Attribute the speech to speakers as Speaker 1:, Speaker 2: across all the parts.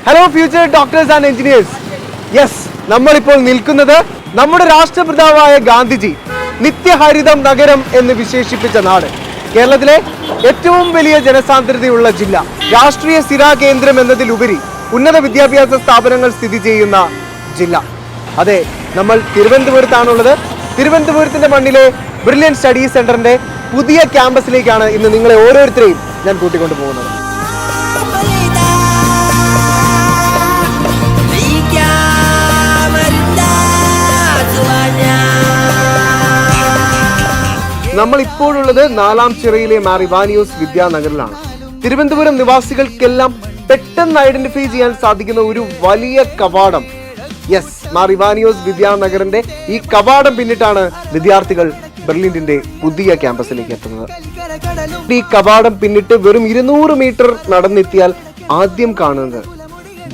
Speaker 1: Hello future doctors and engineers. Yes, നമ്മളിപ്പോൾ നിൽക്കുന്നത് നമ്മുടെ രാഷ്ട്രപിതാവായ ഗാന്ധിജി നിത്യഹരിതം നഗരം എന്ന് വിശേഷിപ്പിച്ച നാട്, കേരളത്തിലെ ഏറ്റവും വലിയ ജനസാന്ദ്രതയുള്ള ജില്ല, രാഷ്ട്രീയ സ്ഥിരാ കേന്ദ്രം എന്നതിലുപരി ഉന്നത വിദ്യാഭ്യാസ സ്ഥാപനങ്ങൾ സ്ഥിതി ചെയ്യുന്ന ജില്ല. അതെ, നമ്മൾ തിരുവനന്തപുരത്താണുള്ളത്. തിരുവനന്തപുരത്തിന്റെ മണ്ണിലെ ബ്രില്യൻ സ്റ്റഡി സെന്ററിന്റെ പുതിയ ക്യാമ്പസിലേക്കാണ് ഇന്ന് നിങ്ങളെ ഓരോരുത്തരെയും ഞാൻ കൂട്ടിക്കൊണ്ടു പോകുന്നത്. നമ്മൾ ഇപ്പോഴുള്ളത് നാലാം ചിറയിലെ മാർ ഇവാനിയോസ് വിദ്യാനഗറിലാണ്. തിരുവനന്തപുരം നിവാസികൾക്കെല്ലാം പെട്ടെന്ന് ഐഡന്റിഫൈ ചെയ്യാൻ സാധിക്കുന്ന ഒരു വലിയ കവാടം. യെസ്, മാർ ഇവാനിയോസ് വിദ്യാനഗറിന്റെ ഈ കവാടം പിന്നിട്ടാണ് വിദ്യാർത്ഥികൾ ബ്രില്യന്റിന്റെ പുതിയ ക്യാമ്പസിലേക്ക് എത്തുന്നത്. ഈ കവാടം പിന്നിട്ട് വെറും 200 മീറ്റർ നടന്നെത്തിയാൽ ആദ്യം കാണുന്നത്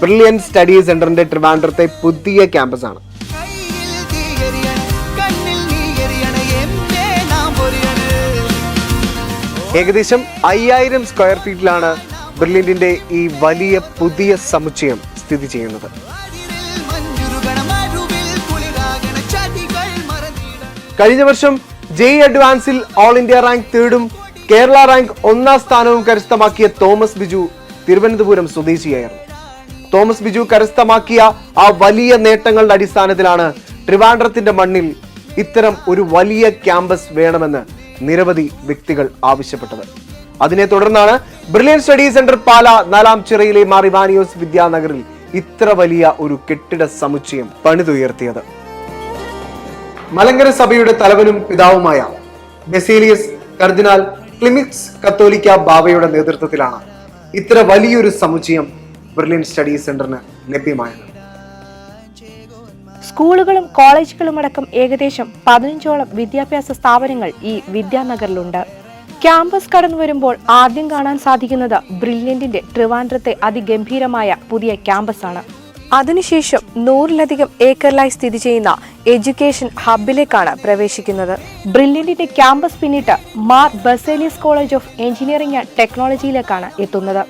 Speaker 1: ബ്രില്യൻ സ്റ്റഡി സെന്ററിന്റെ ട്രിവാൻഡ്രത്തെ പുതിയ ക്യാമ്പസ് ആണ്. ഏകദേശം 5000 സ്ക്വയർ ഫീറ്റിലാണ് ബ്രില്യന്റിന്റെ ഈ വലിയ പുതിയ സമുച്ചയം സ്ഥിതി ചെയ്യുന്നത്. കഴിഞ്ഞ വർഷം JEE അഡ്വാൻസിൽ all India rank 3rd Kerala rank 1ാം സ്ഥാനവും കരസ്ഥമാക്കിയ തോമസ് ബിജു തിരുവനന്തപുരം സ്വദേശിയായിരുന്നു. തോമസ് ബിജു കരസ്ഥമാക്കിയ ആ വലിയ നേട്ടങ്ങളുടെ അടിസ്ഥാനത്തിലാണ് ട്രിവാൻഡ്രത്തിന്റെ മണ്ണിൽ ഇത്തരം ഒരു വലിയ ക്യാമ്പസ് വേണമെന്ന് നിരവധി വ്യക്തികൾ ആവശ്യപ്പെട്ടത്. അതിനെ തുടർന്നാണ് ബ്രില്യൻ സ്റ്റഡി സെന്റർ പാല നാലാം ചിറയിലെ മാർ ഇവാനിയോസ് വിദ്യാനഗറിൽ ഇത്ര വലിയ ഒരു കെട്ടിട സമുച്ചയം പണിതുയർത്തിയത്. മലങ്കര സഭയുടെ തലവനും പിതാവുമായ ബെസേലിയസ് കർദിനാൾ ക്ലിമിക്സ് കത്തോലിക്ക ബാവയുടെ നേതൃത്വത്തിലാണ് ഇത്ര വലിയൊരു സമുച്ചയം ബ്രില്യൻ സ്റ്റഡി സെന്ററിന് ലഭ്യമായത്.
Speaker 2: സ്കൂളുകളും കോളേജുകളും അടക്കം ഏകദേശം 15ഓളം വിദ്യാഭ്യാസ സ്ഥാപനങ്ങൾ ഈ വിദ്യാനഗറിലുണ്ട്. ക്യാമ്പസ് കടന്നു വരുമ്പോൾ ആദ്യം കാണാൻ സാധിക്കുന്നത് ബ്രില്യന്റിന്റെ ട്രിവാൻഡ്രത്തെ അതിഗംഭീരമായ പുതിയ ക്യാമ്പസ് ആണ്. അതിനുശേഷം 100ലധികം ഏക്കറിലായി സ്ഥിതി ചെയ്യുന്ന എഡ്യൂക്കേഷൻ ഹബിലേക്കാണ് പ്രവേശിക്കുന്നത്. ബ്രില്യന്റിന്റെ ക്യാമ്പസ് പിന്നിട്ട് Mar Baselios college of engineering and ടെക്നോളജിയിലേക്കാണ് എത്തുന്നത്.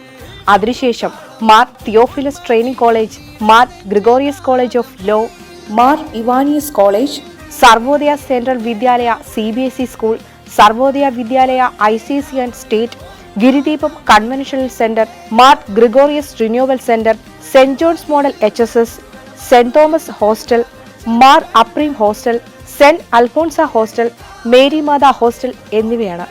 Speaker 2: അതിനുശേഷം Mar Theophilus training college, Mar Gregorios college of law, Mar Ivanios college, Sarvodaya central Vidyalaya CBSE school, Sarvodaya Vidyalaya ICSE and state, Girideepam conventional centre, Mar Gregorios renewal centre, saint John's model HSS, saint Thomas hostel, Mar Aprem hostel, saint Alphonsa hostel, Mary Mata hostel എന്നിവയാണ്.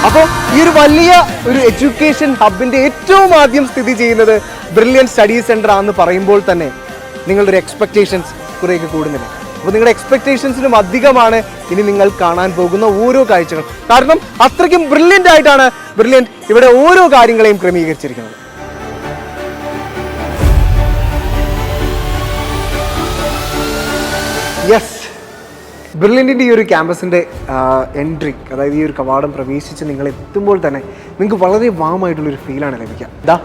Speaker 1: അപ്പോൾ ഈ ഒരു വലിയ ഒരു education ഹബിന്റെ ഏറ്റവും ആദ്യം സ്ഥിതി ചെയ്യുന്നത് ബ്രില്യൻ സ്റ്റഡി സെന്റർ ആണെന്ന് പറയുമ്പോൾ തന്നെ നിങ്ങളുടെ ഒരു എക്സ്പെക്ടേഷൻസ് കുറേയൊക്കെ കൂടുന്നില്ല. അപ്പോൾ നിങ്ങളുടെ എക്സ്പെക്ടേഷൻസിനും അധികമാണ് ഇനി നിങ്ങൾ കാണാൻ പോകുന്ന ഓരോ കാഴ്ചകൾ. കാരണം അത്രയ്ക്കും ബ്രില്യൻ്റ് ആയിട്ടാണ് ബ്രില്യൻ ഇവിടെ ഓരോ കാര്യങ്ങളെയും ക്രമീകരിച്ചിരിക്കുന്നത്. യെസ്, ബ്രില്യന്റിന്റെ ഈ ഒരു ക്യാമ്പസിന്റെ എൻട്രി, അതായത് ഈ ഒരു കവാടം പ്രവേശിച്ച് നിങ്ങൾ എത്തുമ്പോൾ തന്നെ നിങ്ങൾക്ക് വളരെ വാമായിട്ടുള്ളൊരു ഫീലാണ് ലഭിക്കുക. ദാ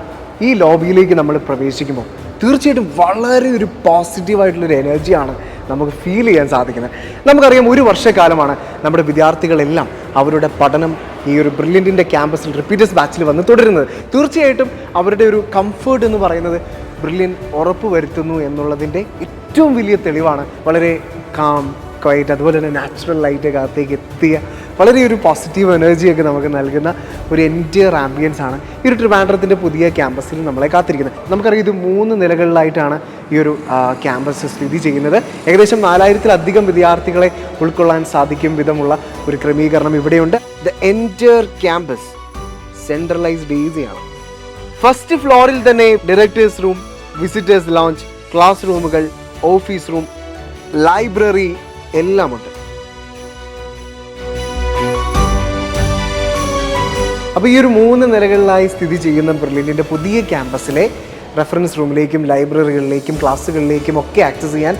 Speaker 1: ഈ ലോബിയിലേക്ക് നമ്മൾ പ്രവേശിക്കുമ്പോൾ തീർച്ചയായിട്ടും വളരെ ഒരു പോസിറ്റീവായിട്ടുള്ളൊരു എനർജിയാണ് നമുക്ക് ഫീൽ ചെയ്യാൻ സാധിക്കുന്നത്. നമുക്കറിയാം, ഒരു വർഷക്കാലമാണ് നമ്മുടെ വിദ്യാർത്ഥികളെല്ലാം അവരുടെ പഠനം ഈ ഒരു ബ്രില്യന്റിന്റെ ക്യാമ്പസിൽ റിപ്പീറ്റേഴ്സ് ബാച്ചിൽ വന്ന് തുടരുന്നത്. തീർച്ചയായിട്ടും അവരുടെ ഒരു കംഫേർട്ട് എന്ന് പറയുന്നത് ബ്രില്യൻ ഉറപ്പ് വരുത്തുന്നു എന്നുള്ളതിൻ്റെ ഏറ്റവും വലിയ തെളിവാണ്. വളരെ കാം, ക്വയറ്റ്, അതുപോലെ തന്നെ നാച്ചുറൽ ലൈറ്റൊക്കെ അകത്തേക്ക് എത്തിയ വളരെ ഒരു പോസിറ്റീവ് എനർജിയൊക്കെ നമുക്ക് നൽകുന്ന ഒരു എൻറ്റിയർ ആംബിയൻസ് ആണ് ഈ ഒരു ട്രിവാൻഡ്രത്തിൻ്റെ പുതിയ ക്യാമ്പസിൽ നമ്മളെ കാത്തിരിക്കുന്നത്. നമുക്കറിയാം, ഇത് 3 നിലകളിലായിട്ടാണ് ഈ ഒരു ക്യാമ്പസ് സ്ഥിതി ചെയ്യുന്നത്. ഏകദേശം 4000-ലധികം വിദ്യാർത്ഥികളെ ഉൾക്കൊള്ളാൻ സാധിക്കും വിധമുള്ള ഒരു ക്രമീകരണം ഇവിടെയുണ്ട്. ദ എൻറ്റിയർ ക്യാമ്പസ് സെൻട്രലൈസ്ഡ് ഏരിയയാണ്. ഫസ്റ്റ് ഫ്ലോറിൽ തന്നെ directors room, visitors launch, class റൂമുകൾ, ഓഫീസ് റൂം, ലൈബ്രറി എല്ലാമുണ്ട്. അപ്പോൾ ഈ ഒരു 3 നിലകളിലായി സ്ഥിതി ചെയ്യുന്ന ബ്രില്യന്റിന്റെ പുതിയ ക്യാമ്പസിലെ റെഫറൻസ് റൂമിലേക്കും ലൈബ്രറികളിലേക്കും ക്ലാസ്സുകളിലേക്കും ഒക്കെ ആക്സസ് ചെയ്യാൻ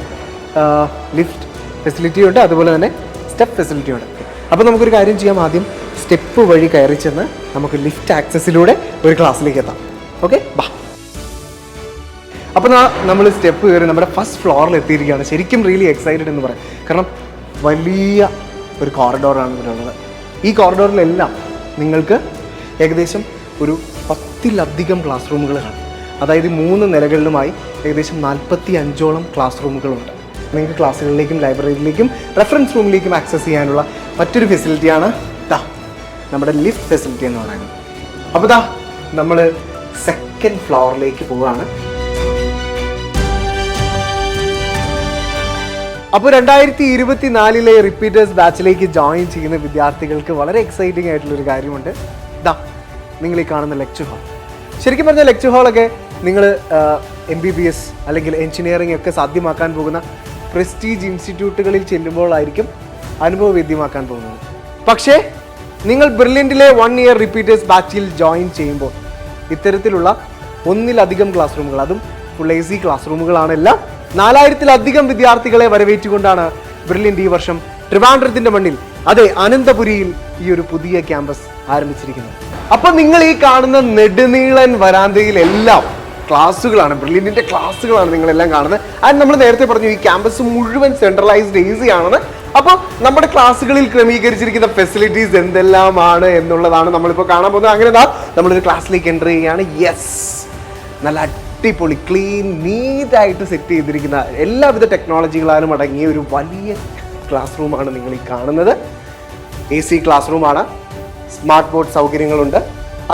Speaker 1: ലിഫ്റ്റ് ഫെസിലിറ്റി ഉണ്ട്, അതുപോലെ തന്നെ സ്റ്റെപ്പ് ഫെസിലിറ്റി ഉണ്ട്. അപ്പോൾ നമുക്കൊരു കാര്യം ചെയ്യാം, ആദ്യം സ്റ്റെപ്പ് വഴി കയറി ചെന്ന് നമുക്ക് ലിഫ്റ്റ് ആക്സസിലൂടെ ഒരു ക്ലാസ്സിലേക്ക് എത്താം. ഓക്കെ, ബാ. അപ്പോൾ നമ്മൾ സ്റ്റെപ്പ് കയറി നമ്മുടെ ഫസ്റ്റ് ഫ്ലോറിൽ എത്തിയിരിക്കുകയാണ്. ശരിക്കും റിയലി എക്സൈറ്റഡ് എന്ന് പറയാം. കാരണം വലിയ ഒരു കോറിഡോറാണ് ഇവിടെ ഉള്ളത്. ഈ കോറിഡോറിലെല്ലാം നിങ്ങൾക്ക് ഏകദേശം ഒരു 10-ലധികം ക്ലാസ് റൂമുകൾ കാണും. അതായത് 3 നിലകളിലുമായി ഏകദേശം 45ഓളം ക്ലാസ് റൂമുകളുണ്ട്. നിങ്ങൾക്ക് ക്ലാസ്സുകളിലേക്കും ലൈബ്രറിയിലേക്കും റെഫറൻസ് റൂമിലേക്കും ആക്സസ് ചെയ്യാനുള്ള മറ്റൊരു ഫെസിലിറ്റിയാണ് നമ്മുടെ ലിഫ്റ്റ് ഫെസിലിറ്റി എന്ന് പറയുന്നത്. അപ്പോൾ നമ്മൾ സെക്കൻഡ് ഫ്ലോറിലേക്ക് പോവുകയാണ്. അപ്പോൾ 2024 റിപ്പീറ്റേഴ്സ് ബാച്ചിലേക്ക് ജോയിൻ ചെയ്യുന്ന വിദ്യാർത്ഥികൾക്ക് വളരെ എക്സൈറ്റിംഗ് ആയിട്ടുള്ളൊരു കാര്യമുണ്ട്. നിങ്ങൾ ഈ കാണുന്ന ലെക്ചർ ഹാൾ. ശരിക്കും പറഞ്ഞാൽ ലെക്ചർ ഹാളൊക്കെ നിങ്ങൾ MBBS അല്ലെങ്കിൽ എഞ്ചിനീയറിംഗ് ഒക്കെ സാധ്യമാക്കാൻ പോകുന്ന പ്രസ്റ്റീജ് ഇൻസ്റ്റിറ്റ്യൂട്ടുകളിൽ ചെല്ലുമ്പോഴായിരിക്കും അനുഭവവേദ്യമാക്കാൻ പോകുന്നത്. പക്ഷേ നിങ്ങൾ ബ്രില്യൻറ്റിലെ 1 ഇയർ റിപ്പീറ്റേഴ്സ് ബാച്ചിൽ ജോയിൻ ചെയ്യുമ്പോൾ ഇത്തരത്തിലുള്ള 1-ലധികം ക്ലാസ് റൂമുകൾ, അതും ഫുൾ AC ക്ലാസ് റൂമുകളാണെല്ലാം 4000-ലധികം വിദ്യാർത്ഥികളെ വരവേറ്റുകൊണ്ടാണ് ബ്രില്യൻറ്റ് ഈ വർഷം ട്രിവാൻഡ്രത്തിൻ്റെ മണ്ണിൽ, അതെ അനന്തപുരിയിൽ, ഈ ഒരു പുതിയ ക്യാമ്പസ് ആരംഭിച്ചിരിക്കുന്നത്. അപ്പോൾ നിങ്ങൾ ഈ കാണുന്ന നെടുനീളൻ വരാന്തയിലെല്ലാം ക്ലാസ്സുകളാണ്, ബ്രില്യൻറ്റിൻ്റെ ക്ലാസ്സുകളാണ് നിങ്ങളെല്ലാം കാണുന്നത്. ആൻഡ് നമ്മൾ നേരത്തെ പറഞ്ഞു ഈ ക്യാമ്പസ് മുഴുവൻ സെൻട്രലൈസ്ഡ് AC ആണെന്ന്. അപ്പോൾ നമ്മുടെ ക്ലാസ്സുകളിൽ ക്രമീകരിച്ചിരിക്കുന്ന ഫെസിലിറ്റീസ് എന്തെല്ലാമാണ് എന്നുള്ളതാണ് നമ്മളിപ്പോൾ കാണാൻ പോകുന്നത്. അങ്ങനെ നമ്മളൊരു ക്ലാസ്സിലേക്ക് എൻ്റർ ചെയ്യുകയാണ്. യെസ്, നല്ല അടിപൊളി ക്ലീൻ നീറ്റായിട്ട് സെറ്റ് ചെയ്തിരിക്കുന്ന എല്ലാവിധ ടെക്നോളജികളാലും അടങ്ങിയ ഒരു വലിയ ക്ലാസ് റൂമാണ് നിങ്ങൾ ഈ കാണുന്നത്. AC ക്ലാസ് റൂമാണ്, സ്മാർട്ട് ബോർഡ് സൗകര്യങ്ങളുണ്ട്,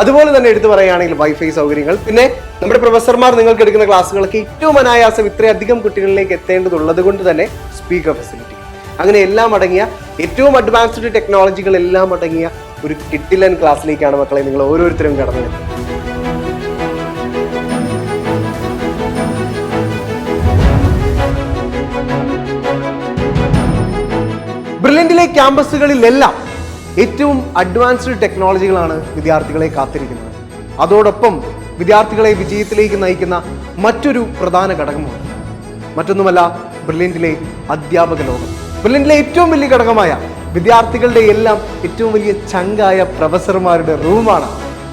Speaker 1: അതുപോലെ തന്നെ എടുത്തു പറയുകയാണെങ്കിൽ വൈഫൈ സൗകര്യങ്ങൾ. പിന്നെ നമ്മുടെ പ്രൊഫസർമാർ നിങ്ങൾക്ക് എടുക്കുന്ന ക്ലാസ്സുകളൊക്കെ ഏറ്റവും അനായാസം ഇത്രയധികം കുട്ടികളിലേക്ക് എത്തേണ്ടതുള്ളത് കൊണ്ട് തന്നെ സ്പീക്കർ ഫെസിലിറ്റി, അങ്ങനെ എല്ലാം അടങ്ങിയ ഏറ്റവും അഡ്വാൻസ്ഡ് ടെക്നോളജികൾ എല്ലാം അടങ്ങിയ ഒരു കിഡിലൻ ക്ലാസ്സിലേക്കാണ് മക്കളെ നിങ്ങൾ ഓരോരുത്തരും കടന്നത്. ബ്രില്യൻറ്റിലെ ക്യാമ്പസുകളിലെല്ലാം ഏറ്റവും അഡ്വാൻസ്ഡ് ടെക്നോളജികളാണ് വിദ്യാർത്ഥികളെ കാത്തിരിക്കുന്നത്. അതോടൊപ്പം വിദ്യാർത്ഥികളെ വിജയത്തിലേക്ക് നയിക്കുന്ന മറ്റൊരു പ്രധാന ഘടകമാണ് മറ്റൊന്നുമല്ല ബ്രില്യൻറ്റിലെ അധ്യാപക ലോകം. ബ്രില്യൻറ്റിലെ ഏറ്റവും വലിയ ഘടകമായ വിദ്യാർത്ഥികളുടെ എല്ലാം ഏറ്റവും വലിയ ചങ്കായ പ്രൊഫസർമാരുടെ റൂമാണ്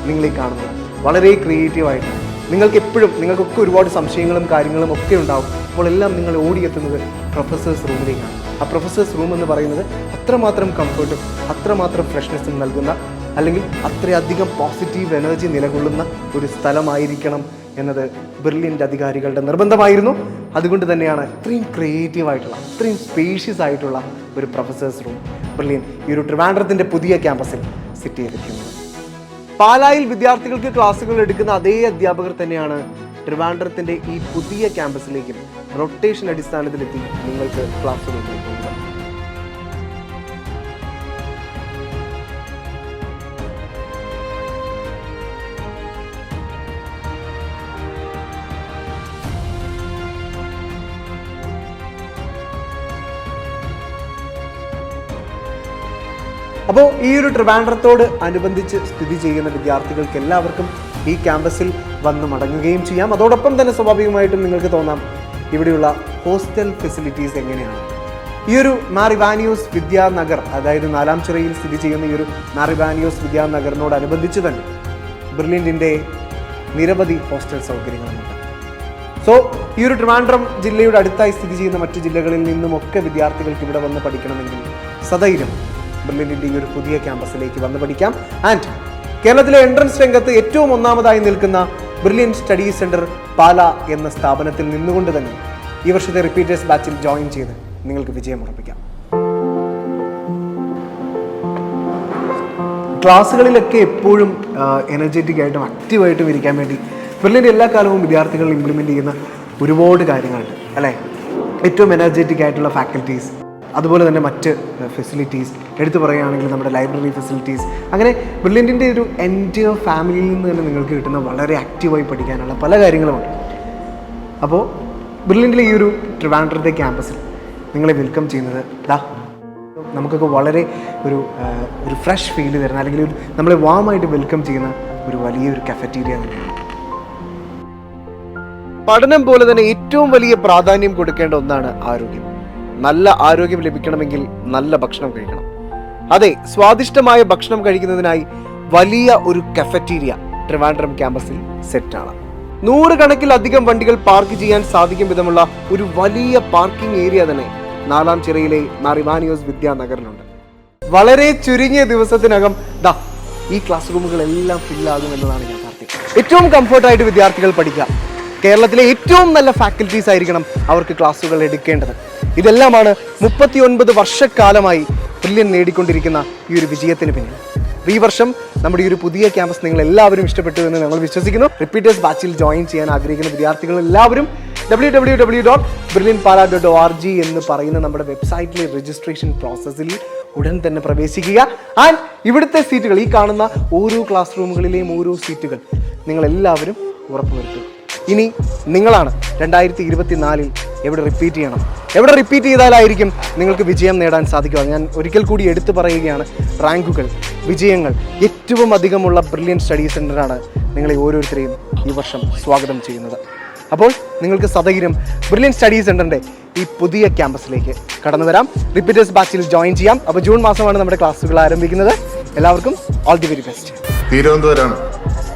Speaker 1: നിങ്ങളീ കാണുന്നത്. വളരെ ക്രിയേറ്റീവായിട്ട് നിങ്ങൾക്കൊക്കെ ഒരുപാട് സംശയങ്ങളും കാര്യങ്ങളും ഒക്കെ ഉണ്ടാവും. അപ്പോൾ എല്ലാം നിങ്ങൾ ഓടിയെത്തുന്നത് പ്രൊഫസേഴ്സ് റൂമിലേക്കാണ്. ആ പ്രൊഫസേഴ്സ് റൂം എന്ന് പറയുന്നത് അത്രമാത്രം കംഫർട്ടും അത്രമാത്രം ഫ്രഷ്നെസ്സും നൽകുന്ന, അല്ലെങ്കിൽ അത്രയധികം പോസിറ്റീവ് എനർജി നിലകൊള്ളുന്ന ഒരു സ്ഥലമായിരിക്കണം എന്നത് ബ്രില്യൻറ്റ് അധികാരികളുടെ നിർബന്ധമായിരുന്നു. അതുകൊണ്ട് തന്നെയാണ് ഇത്രയും ക്രിയേറ്റീവായിട്ടുള്ള, ഇത്രയും സ്പേഷ്യസ് ആയിട്ടുള്ള ഒരു പ്രൊഫസേഴ്സ് റൂം ബ്രില്യൻറ്റ് ഈ ഒരു ട്രിവാൻഡ്രത്തിൻ്റെ പുതിയ ക്യാമ്പസിൽ സെറ്റ് ചെയ്തിരിക്കുന്നത്. പാലായിൽ വിദ്യാർത്ഥികൾക്ക് ക്ലാസ്സുകൾ എടുക്കുന്ന അതേ അധ്യാപകർ തന്നെയാണ് ട്രിവാൻഡ്രത്തിൻ്റെ ഈ പുതിയ ക്യാമ്പസിലേക്കും റൊട്ടേഷൻ അടിസ്ഥാനത്തിലെത്തി നിങ്ങൾക്ക് ക്ലാസ്സുകൾ കൊടുക്കുന്നത്. അപ്പോൾ ഈ ഒരു ട്രിവാൻഡ്രത്തോട് അനുബന്ധിച്ച് സ്ഥിതി ചെയ്യുന്ന വിദ്യാർത്ഥികൾക്ക് എല്ലാവർക്കും ഈ ക്യാമ്പസിൽ വന്ന് മടങ്ങുകയും ചെയ്യാം. അതോടൊപ്പം തന്നെ സ്വാഭാവികമായിട്ടും നിങ്ങൾക്ക് തോന്നാം ഇവിടെയുള്ള ഹോസ്റ്റൽ ഫെസിലിറ്റീസ് എങ്ങനെയാണ്. ഈ ഒരു മാർ ഇവാനിയോസ് വിദ്യാനഗർ, അതായത് 4-ാം ചിറയിൽ സ്ഥിതി ചെയ്യുന്ന ഈ ഒരു മാർ ഇവാനിയോസ് വിദ്യാനഗറിനോടനുബന്ധിച്ച് തന്നെ ബ്രില്യൻറ്റിൻ്റെ നിരവധി ഹോസ്റ്റൽ സൗകര്യങ്ങളുമുണ്ട്. സോ ഈ ഒരു ട്രിവാൻഡ്രം ജില്ലയുടെ അടുത്തായി സ്ഥിതി ചെയ്യുന്ന മറ്റു ജില്ലകളിൽ നിന്നുമൊക്കെ വിദ്യാർത്ഥികൾക്ക് ഇവിടെ വന്ന് പഠിക്കണമെങ്കിൽ സധൈര്യം ബ്രില്യൻറ്റിൻ്റെ ഈ ഒരു പുതിയ ക്യാമ്പസിലേക്ക് വന്ന് പഠിക്കാം. ആൻഡ് കേരളത്തിലെ എൻട്രൻസ് രംഗത്ത് ഏറ്റവും ഒന്നാമതായി നിൽക്കുന്ന ബ്രില്യൻറ്റ് സ്റ്റഡി സെൻറ്റർ പാല എന്ന സ്ഥാപനത്തിൽ നിന്നുകൊണ്ട് തന്നെ ഈ വർഷത്തെ റിപ്പീറ്റേഴ്സ് ബാച്ചിൽ ജോയിൻ ചെയ്ത് നിങ്ങൾക്ക് വിജയം ഉറപ്പിക്കാം. ക്ലാസ്സുകളിലൊക്കെ എപ്പോഴും എനർജറ്റിക് ആയിട്ടും ആക്റ്റീവായിട്ടും ഇരിക്കാൻ വേണ്ടി ബ്രില്യൻറ്റ് എല്ലാ കാലവും വിദ്യാർത്ഥികൾ ഇംപ്ലിമെൻറ്റ് ചെയ്യുന്ന ഒരുപാട് കാര്യങ്ങളുണ്ട് അല്ലേ. ഏറ്റവും എനർജറ്റിക് ആയിട്ടുള്ള ഫാക്കൽറ്റീസ്, അതുപോലെ തന്നെ മറ്റ് ഫെസിലിറ്റീസ് എടുത്തു പറയുകയാണെങ്കിൽ നമ്മുടെ ലൈബ്രറി ഫെസിലിറ്റീസ്, അങ്ങനെ ബ്രില്യൻറ്റിൻ്റെ ഒരു എൻറ്റയർ ഫാമിലിയിൽ നിന്ന് തന്നെ നിങ്ങൾക്ക് കിട്ടുന്ന വളരെ ആക്റ്റീവായി പഠിക്കാനുള്ള പല കാര്യങ്ങളുമുണ്ട്. അപ്പോൾ ബ്രില്യൻറ്റിലെ ഈ ഒരു ട്രിവാൻഡ്രത്തെ ക്യാമ്പസിൽ നിങ്ങളെ വെൽക്കം ചെയ്യുന്നത് നമുക്കൊക്കെ വളരെ ഒരു ഫ്രഷ് ഫീൽ തരുന്ന, അല്ലെങ്കിൽ നമ്മളെ വാമായിട്ട് വെൽക്കം ചെയ്യുന്ന ഒരു വലിയൊരു കഫറ്റീരിയ തന്നെയാണ്. പഠനം പോലെ തന്നെ ഏറ്റവും വലിയ പ്രാധാന്യം കൊടുക്കേണ്ട ഒന്നാണ് ആരോഗ്യം. നല്ല ആരോഗ്യം ലഭിക്കണമെങ്കിൽ നല്ല ഭക്ഷണം കഴിക്കണം. അതെ, സ്വാദിഷ്ടമായ ഭക്ഷണം കഴിക്കുന്നതിനായി വലിയ ഒരു കഫറ്റീരിയ ട്രിവാൻഡ്രം ക്യാമ്പസിൽ സെറ്റാണ്. 100 കണക്കിലധികം വണ്ടികൾ പാർക്ക് ചെയ്യാൻ സാധിക്കും വിധമുള്ള ഒരു വലിയ പാർക്കിംഗ് ഏരിയ തന്നെ 4-ാം ചിറയിലെ മാർ ഇവാനിയോസ് വിദ്യാനഗറിലുണ്ട്. വളരെ ചുരുങ്ങിയ ദിവസത്തിനകം ദാ ഈ ക്ലാസ് റൂമുകളെല്ലാം ഫില്ലാകും എന്നതാണ് ഞാൻ പ്രാർത്ഥിക്കുന്നത്. ഏറ്റവും കംഫർട്ടായിട്ട് വിദ്യാർത്ഥികൾ പഠിക്കുക. കേരളത്തിലെ ഏറ്റവും നല്ല ഫാക്കൽറ്റീസ് ആയിരിക്കണം അവർക്ക് ക്ലാസ്സുകൾ എടുക്കേണ്ടത്. ഇതെല്ലാമാണ് 39 വർഷക്കാലമായി ബ്രില്യൻ നേടിക്കൊണ്ടിരിക്കുന്ന ഈ ഒരു വിജയത്തിന് പിന്നിൽ. ഈ വർഷം നമ്മുടെ ഈ ഒരു പുതിയ ക്യാമ്പസ് നിങ്ങൾ എല്ലാവരും ഇഷ്ടപ്പെട്ടു എന്ന് ഞങ്ങൾ വിശ്വസിക്കുന്നു. റിപ്പീറ്റേഴ്സ് ബാച്ചിൽ ജോയിൻ ചെയ്യാൻ ആഗ്രഹിക്കുന്ന വിദ്യാർത്ഥികൾ എല്ലാവരും www.brilliantpara.org എന്ന് പറയുന്ന നമ്മുടെ വെബ്സൈറ്റിലെ രജിസ്ട്രേഷൻ പ്രോസസ്സിൽ ഉടൻ തന്നെ പ്രവേശിക്കുക. ആൻഡ് ഇവിടുത്തെ സീറ്റുകൾ, ഈ കാണുന്ന ഓരോ ക്ലാസ് റൂമുകളിലെയും ഓരോ സീറ്റുകൾ നിങ്ങളെല്ലാവരും ഉറപ്പുവരുത്തുക. ഇനി നിങ്ങളാണ് 2024 എവിടെ റിപ്പീറ്റ് ചെയ്യണം, എവിടെ റിപ്പീറ്റ് ചെയ്താലായിരിക്കും നിങ്ങൾക്ക് വിജയം നേടാൻ സാധിക്കുക. ഞാൻ ഒരിക്കൽ കൂടി എടുത്തു പറയുകയാണ്, റാങ്കുകൾ, വിജയങ്ങൾ ഏറ്റവും അധികമുള്ള ബ്രില്യൻ സ്റ്റഡി സെൻ്ററാണ് നിങ്ങളെ ഓരോരുത്തരെയും ഈ വർഷം സ്വാഗതം ചെയ്യുന്നത്. അപ്പോൾ നിങ്ങൾക്ക് സധൈര്യം ബ്രില്യൻ സ്റ്റഡി സെൻ്ററിൻ്റെ ഈ പുതിയ ക്യാമ്പസിലേക്ക് കടന്നു വരാം. റിപ്പീറ്റേഴ്സ് ബാച്ചിൽ ജോയിൻ ചെയ്യാം. അപ്പോൾ ജൂൺ മാസമാണ് നമ്മുടെ ക്ലാസ്സുകൾ ആരംഭിക്കുന്നത്. എല്ലാവർക്കും all the very best.
Speaker 3: Thiruvananthapuram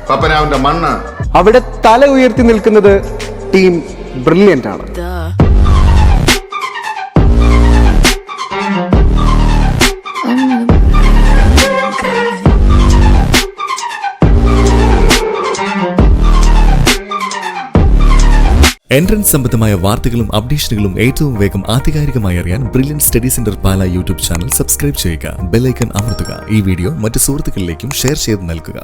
Speaker 3: പപ്പനാവിന്റെ മണ്ണാണ്.
Speaker 1: അവിടെ തല ഉയർത്തി നിൽക്കുന്നത് ടീം ബ്രില്യൻ്റ് ആണ്.
Speaker 4: എൻട്രൻസ് സംബന്ധമായ വാർത്തകളും അപ്ഡേഷനുകളും ഏറ്റവും വേഗം ആധികാരികമായി അറിയാൻ ബ്രില്യൻ സ്റ്റഡി സെന്റർ പാല യൂട്യൂബ് ചാനൽ സബ്സ്ക്രൈബ് ചെയ്യുക. ബെൽ ഐക്കൺ അമർത്തുക. ഈ വീഡിയോ മറ്റ് സുഹൃത്തുക്കളിലേക്കും ഷെയർ ചെയ്ത് നൽകുക.